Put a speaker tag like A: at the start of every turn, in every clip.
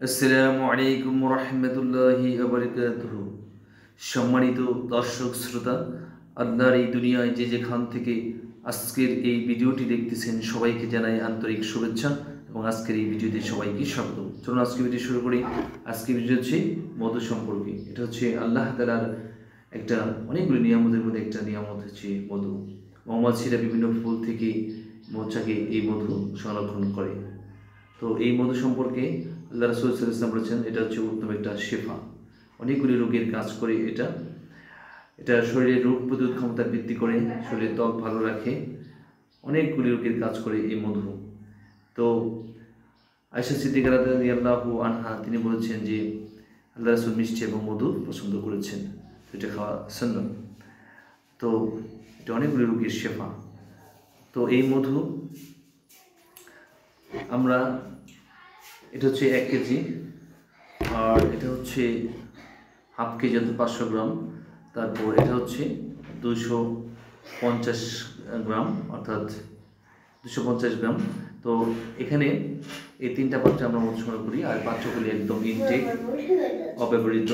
A: আসসালামু আলাইকুম রহমতুল্লাহি বারাকাতুহু। সম্মানিত দর্শক শ্রোতা, আল্লাহর এই দুনিয়ায় যে যেখান থেকে আজকের এই ভিডিওটি দেখতেছেন সবাইকে জানাই আন্তরিক শুভেচ্ছা এবং আজকের এই ভিডিওতে সবাইকে স্বাগত। চলুন আজকে ভিডিও শুরু করি। আজকে ভিডিও হচ্ছে মধু সম্পর্কে। এটা হচ্ছে আল্লাহ তাআলার একটা অনেকগুলি নিয়ামতের মধ্যে একটা নিয়ামত হচ্ছে মধু। মৌমাছিরা বিভিন্ন ফুল থেকে মৌচাকে এই মধু সংরক্ষণ করে। তো এই মধু সম্পর্কে আল্লাহ রাসূল সাল্লাল্লাহু আলাইহি ওয়াসাল্লাম বলেছেন এটা হচ্ছে উত্তম একটা শেফা, অনেকগুলি রোগের কাজ করে। এটা শরীরের রোগ প্রতিরোধ ক্ষমতা বৃদ্ধি করে, শরীরের ত্বক ভালো রাখে, অনেকগুলি রোগের কাজ করে এই মধু। তো আয়েশা সিদ্দিকা রাদিয়াল্লাহু আনহা তিনি বলেছেন যে আল্লাহ রাসূল মিষ্টি এবং মধু পছন্দ করেছেন, এটা খাওয়া সুন্নাত। তো এটা অনেকগুলি রোগের শেফা। তো এই মধু আমরা এটা হচ্ছে 1 কেজি, আর এটা হচ্ছে হাফ কেজি অর্থাৎ 500 গ্রাম। তারপর এটা হচ্ছে 250 গ্রাম অর্থাৎ 250 গ্রাম। তো এখানে এই 3টা পাত্রে আমরা মধু সংগ্রহ করি, আর পাত্রগুলি একদম ইনটেক, অব্যবহৃত,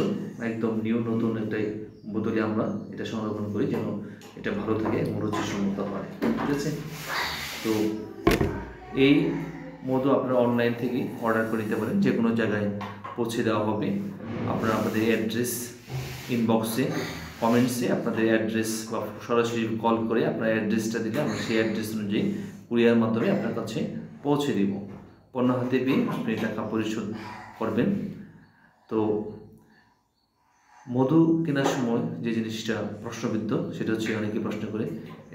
A: একদম নিউ নতুন একটা বোতলে আমরা এটা সংরক্ষণ করি যেন এটা ভালো থাকে এবং রুচিসম্মত হয়। ঠিক আছে? তো এই মধু আপনারা অনলাইন থেকে অর্ডার করে নিতে পারেন, যে কোনো জায়গায় পৌঁছে দেওয়া হবে। আপনারা আপনাদের অ্যাড্রেস ইনবক্সে কমেন্টসে আপনাদের অ্যাড্রেস বা সরাসরি কল করে আপনার অ্যাড্রেসটা দিলে আমরা সেই অ্যাড্রেস অনুযায়ী কুরিয়ার মাধ্যমে আপনার কাছে পৌঁছে দেব। পণ্য হাতে পেয়ে আপনি টাকা পরিশোধ করবেন। তো মধু কেনার সময় যে জিনিসটা প্রশ্নবিদ্ধ সেটা হচ্ছে অনেকে প্রশ্ন করে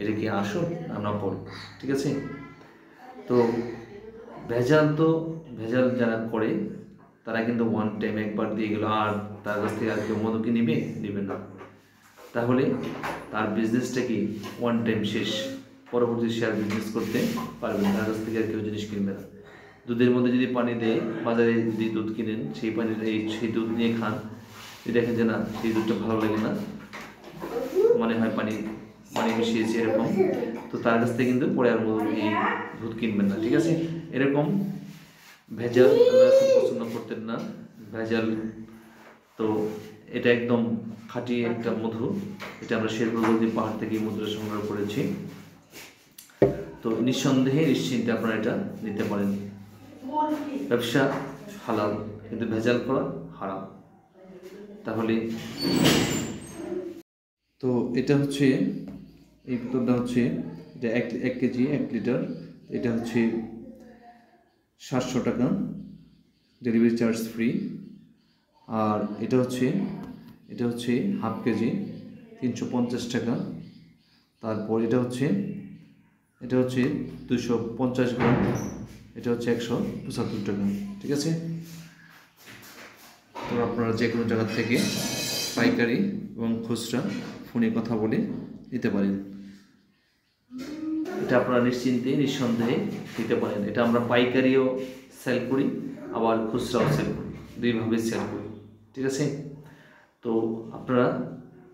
A: এটা কি আসল না নকল। ঠিক আছে? তো ভেজাল যারা করে তারা কিন্তু ওয়ান টাইম একবার দিয়ে গেল আর তার কাছ থেকে আর কেউ মধু কি নেবে না, তাহলে তার বিজনেসটা কি ওয়ান টাইম শেষ, পরবর্তী সে আর বিজনেস করতে পারবে না, তার কাছ থেকে আর কেউ জিনিস কিনবে না। দুধের মধ্যে যদি পানি দেয়, বাজারে যদি দুধ কিনেন সেই দুধ নিয়ে খান, যদি দেখেন যে না সেই দুধটা ভালো লাগে না, মনে হয় পানি মিশিয়েছে এরকম, তো তার কাছ থেকে কিন্তু পরে আর এই দুধ কিনবেন না। ঠিক আছে? এরকম ভেজাল আল্লাহ পছন্দ করতেন না, ভেজাল। তো এটা একদম খাঁটি একটা মধু, এটা আমরা শেরপুরগঞ্জ পাহাড় থেকে এই মধুটা সংগ্রহ করেছি। তো নিঃসন্দেহে নিশ্চিন্তে আপনারা এটা নিতে পারেন। ব্যবসা হালাল, কিন্তু ভেজাল করা হারাম। তাহলে তো এটা হচ্ছে এই বোতলটা হচ্ছে এটা 1 কেজি 1 লিটার, এটা হচ্ছে 700 টাকা, ডেলিভারি চার্জ ফ্রি। আর এটা হচ্ছে হাফ কেজি 350 টাকা। তারপর এটা হচ্ছে 250 গ্রাম, এটা হচ্ছে 175 টাকা। ঠিক আছে? তো আপনারা যে কোনো জায়গা থেকে পাইকারি এবং খুচরা ফোনে কথা বলে নিতে পারেন। এটা আপনারা নিশ্চিন্তে নিঃসন্দেহে দিতে পারেন। এটা আমরা পাইকারিও সেল করি, আবার খুচরাও সেল করি, দুইভাবে সেল করি। ঠিক আছে? তো আপনারা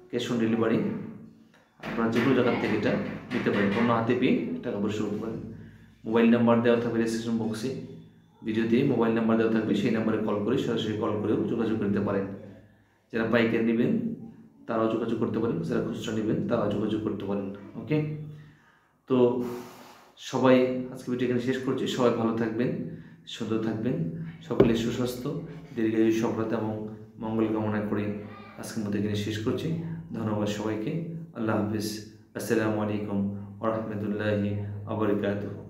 A: ক্যাশ অন ডেলিভারি আপনারা যে কোনো জায়গার থেকে এটা নিতে পারেন, পণ্য হাতে পেয়ে টাকা পরিশোধ করতে পারেন। মোবাইল নাম্বার দেওয়া থাকবে ডেসক্রিপশন বক্সে, ভিডিওতে মোবাইল নাম্বার দেওয়া থাকবে, সেই নাম্বারে কল করে সরাসরি কল করেও যোগাযোগ করতে পারেন। যারা পাইকারি নেবেন তারাও যোগাযোগ করতে পারেন, যারা খুচরা নেবেন তারাও যোগাযোগ করতে পারেন। ওকে? তো সবাই আজকে ভিডিও এখানে শেষ করছি। সবাই ভালো থাকবেন, সুন্দর থাকবেন, সকলের সুস্বাস্থ্য, দীর্ঘায়ু, সফলতা এবং মঙ্গল কামনা করে আজকের মধ্যে এখানে শেষ করছি। ধন্যবাদ সবাইকে। আল্লাহ হাফিজ। আসসালামু আলাইকুম ওয়া রাহমাতুল্লাহি ওয়া বারাকাতুহু।